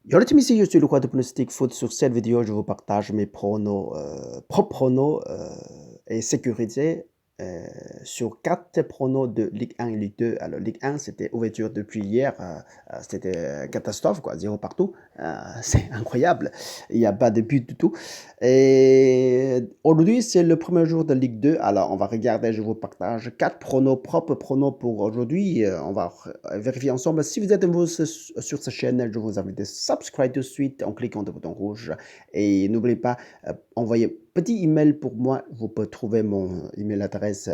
Yo les ici, je suis le roi de pronostic foot. Sur cette vidéo, je vous partage mes pronos, propres pronos et sécurisés sur 4 pronos de Ligue 1 et Ligue 2. Alors, Ligue 1, c'était ouverture depuis hier, c'était catastrophe, quoi, 0 partout. C'est incroyable, il n'y a pas de but du tout. Et aujourd'hui, c'est le premier jour de Ligue 2. Alors, on va regarder, je vous partage 4 pronos, propres pronos pour aujourd'hui. On va vérifier ensemble. Si vous êtes nouveau sur cette chaîne, je vous invite à subscribe tout de suite en cliquant le bouton rouge. Et n'oubliez pas, envoyez petit email pour moi. Vous pouvez trouver mon email adresse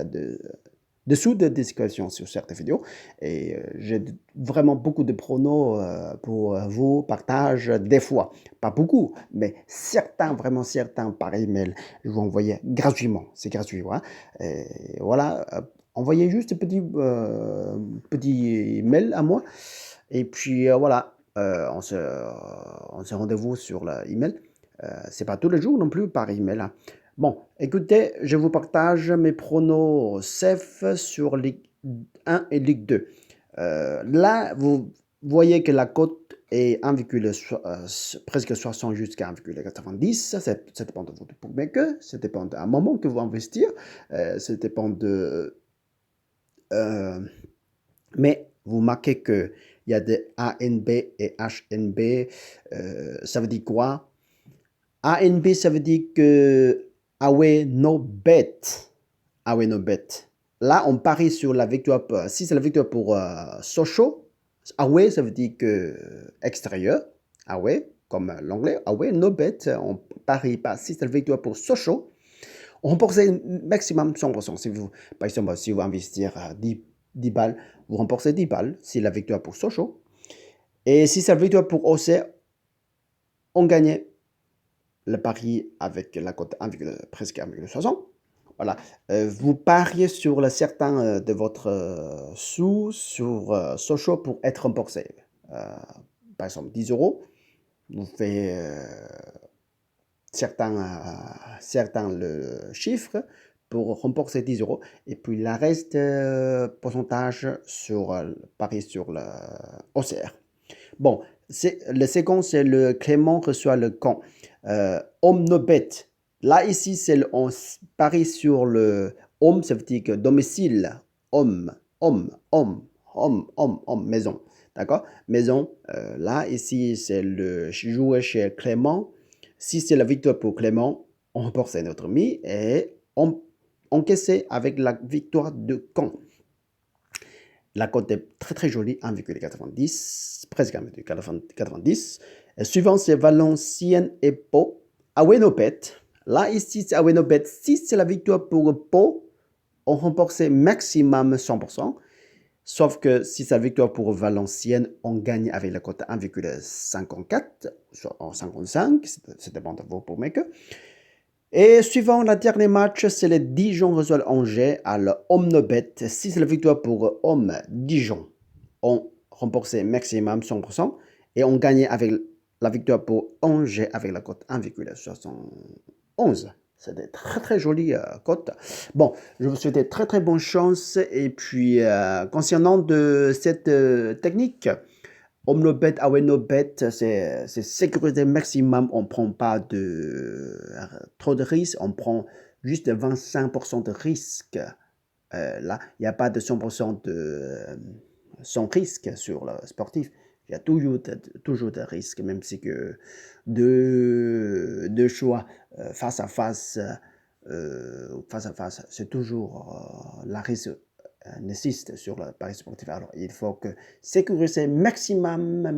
dessous de description sur cette vidéo. Et j'ai vraiment beaucoup de pronos pour vous, partage des fois. Pas beaucoup, mais certains, vraiment certains par email. Je vous envoie gratuitement. C'est gratuit. Voilà. Et voilà. Envoyez juste un petit mail à moi. Et puis voilà. On se rendez-vous sur l'email. C'est pas tous les jours non plus par email. Hein. Bon, écoutez, je vous partage mes pronos safe sur Ligue 1 et Ligue 2. Là, vous voyez que la cote est presque 60 jusqu'à 1,90. Ça dépend de votre bookmaker, ça dépend d'un moment que vous investissez, ça dépend de... mais vous marquez qu'il y a des ANB et HNB. Ça veut dire quoi? ANB, ça veut dire que away no bet. Away no bet. Là, on parie sur la victoire. Si c'est la victoire pour Sochaux, away, ça veut dire que extérieur. Away, comme l'anglais. Away no bet. On parie pas. Si c'est la victoire pour Sochaux, on remporte maximum 100%. Si vous, par exemple, si vous investissez 10 balles, vous remportez 10 balles. C'est la victoire pour Sochaux. Et si c'est la victoire pour OC, on gagne le pari avec la cote presque 1,60. Voilà. Vous pariez sur certains de votre sous sur Sochaux pour être remboursé. Par exemple, 10 euros. Vous faites certains le chiffre pour rembourser 10 euros. Et puis, le reste pourcentage sur le pari sur le OCR. Bon, le second, c'est le Clément reçoit le camp. Omnobet. Là, ici, on parie sur le home, ça veut dire que domicile. Homme, maison. D'accord? Maison. Là, ici, c'est le joueur chez Clément. Si c'est la victoire pour Clément, on remporte notre mi et on encaisse avec la victoire de Caen. La cote est très très jolie, 1,90, presque 1,90. Suivant, c'est Valenciennes et Pau. Awenopet. Là, ici, c'est Awenopet. Si c'est la victoire pour Pau, on remporte maximum 100%. Sauf que si c'est la victoire pour Valenciennes, on gagne avec la cote 1,54, soit en 55. Ça dépend de vos bookmakers. Et suivant le dernier match, c'est le Dijon reçoit Angers à l'Omnobet. Si c'est la victoire pour Dijon, on remporte maximum 100% et on gagne avec la victoire pour Angers avec la cote 1,71. C'est des très très jolies cotes. Bon, je vous souhaite de très très bonne chance. Et puis, concernant de cette technique, Omnobet, Awenobet, c'est sécurité maximum. On ne prend pas trop de risques. On prend juste 25% de risque. Là, il n'y a pas de 100% sans risque sur le sportif. Il y a toujours des risques, même si que deux choix face à face, c'est toujours la risque n'existe sur le pari sportif. Alors, il faut que sécuriser maximum,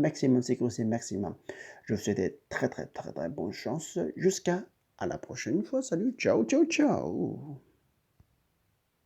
sécuriser maximum. Je vous souhaite très, très, très, très bonne chance. Jusqu'à la prochaine fois. Salut, ciao, ciao, ciao.